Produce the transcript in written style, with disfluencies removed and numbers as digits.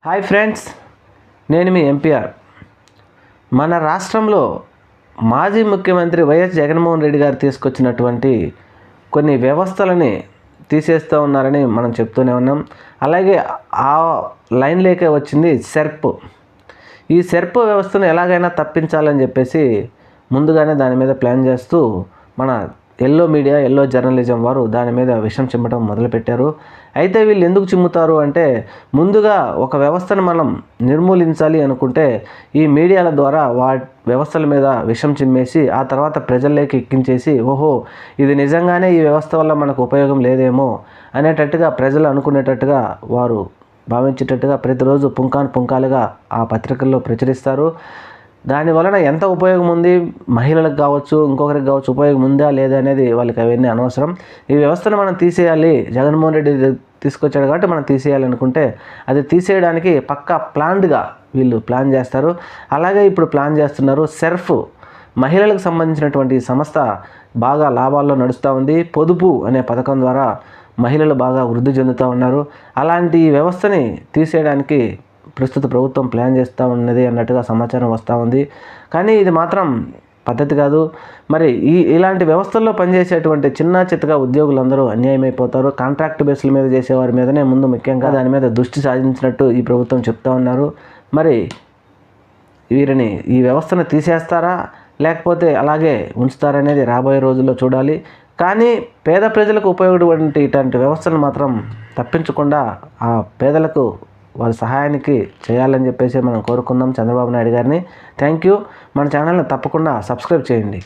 Hi friends, నేను మీ MPR. మన రాష్ట్రంలో మాజీ ముఖ్యమంత్రి వైఎస్ జగన్మోహన్ రెడ్డి గారు తీసుకొచ్చినటువంటి కొన్ని వ్యవస్థలని తీసేస్తూ ఉన్నారని మనం చెప్తూనే ఉన్నాం. అలాగే ఆ లైన్లోకే వచ్చింది సెర్ప్. ఈ సెర్ప్ వ్యవస్థను ఎలాగైనా తప్పించాలని చెప్పేసి ముందుగానే దాని మీద ప్లాన్ చేస్తూ మన ఎల్లో మీడియా, ఎల్లో జర్నలిజం వారు దాని మీద విషం చిమ్మటం మొదలుపెట్టారు. అయితే వీళ్ళు ఎందుకు చిమ్ముతారు అంటే, ముందుగా ఒక వ్యవస్థను మనం నిర్మూలించాలి అనుకుంటే ఈ మీడియాల ద్వారా వ్యవస్థల మీద విషం చిమ్మేసి ఆ తర్వాత ప్రజల్లోకి ఎక్కించేసి, ఓహో ఇది నిజంగానే ఈ వ్యవస్థ వల్ల మనకు ఉపయోగం లేదేమో అనేటట్టుగా ప్రజలు అనుకునేటట్టుగా, వారు భావించేటట్టుగా ప్రతిరోజు పుంకాలుగా ఆ పత్రికల్లో ప్రచురిస్తారు. దాని వలన ఎంత ఉపయోగం ఉంది, మహిళలకు కావచ్చు, ఇంకొకరికి కావచ్చు, ఉపయోగం ఉందా లేదా అనేది వాళ్ళకి అవన్నీ అనవసరం. ఈ వ్యవస్థను మనం తీసేయాలి, జగన్మోహన్ రెడ్డి తీసుకొచ్చాడు కాబట్టి మనం తీసేయాలనుకుంటే అది తీసేయడానికి పక్కా ప్లాన్డ్గా వీళ్ళు ప్లాన్ చేస్తారు. అలాగే ఇప్పుడు ప్లాన్ చేస్తున్నారు. సెర్ప్ మహిళలకు సంబంధించినటువంటి సంస్థ బాగా లాభాల్లో నడుస్తూ ఉంది. పొదుపు అనే పథకం ద్వారా మహిళలు బాగా వృద్ధి చెందుతూ ఉన్నారు. అలాంటి వ్యవస్థని తీసేయడానికి ప్రస్తుత ప్రభుత్వం ప్లాన్ చేస్తూ ఉన్నది అన్నట్టుగా సమాచారం వస్తూ ఉంది. కానీ ఇది మాత్రం పద్ధతి కాదు. మరి ఇలాంటి వ్యవస్థల్లో పనిచేసేటువంటి చిన్న చిత్తగా ఉద్యోగులందరూ అన్యాయమైపోతారు. కాంట్రాక్ట్ బేస్ల మీద చేసేవారి మీదనే ముందు ముఖ్యంగా దాని మీద దృష్టి సాధించినట్టు ఈ ప్రభుత్వం చెప్తూ ఉన్నారు. మరి వీరిని ఈ వ్యవస్థను తీసేస్తారా లేకపోతే అలాగే ఉంచుతారనేది రాబోయే రోజుల్లో చూడాలి. కానీ పేద ప్రజలకు ఉపయోగపడే ఇట్లాంటి వ్యవస్థను మాత్రం తప్పించకుండా ఆ పేదలకు వారి సహాయానికి చేయాలని చెప్పేసి మనం కోరుకుందాం చంద్రబాబు నాయుడు గారిని. Thank you. మన ఛానల్ని తప్పకుండా సబ్స్క్రైబ్ చేయండి.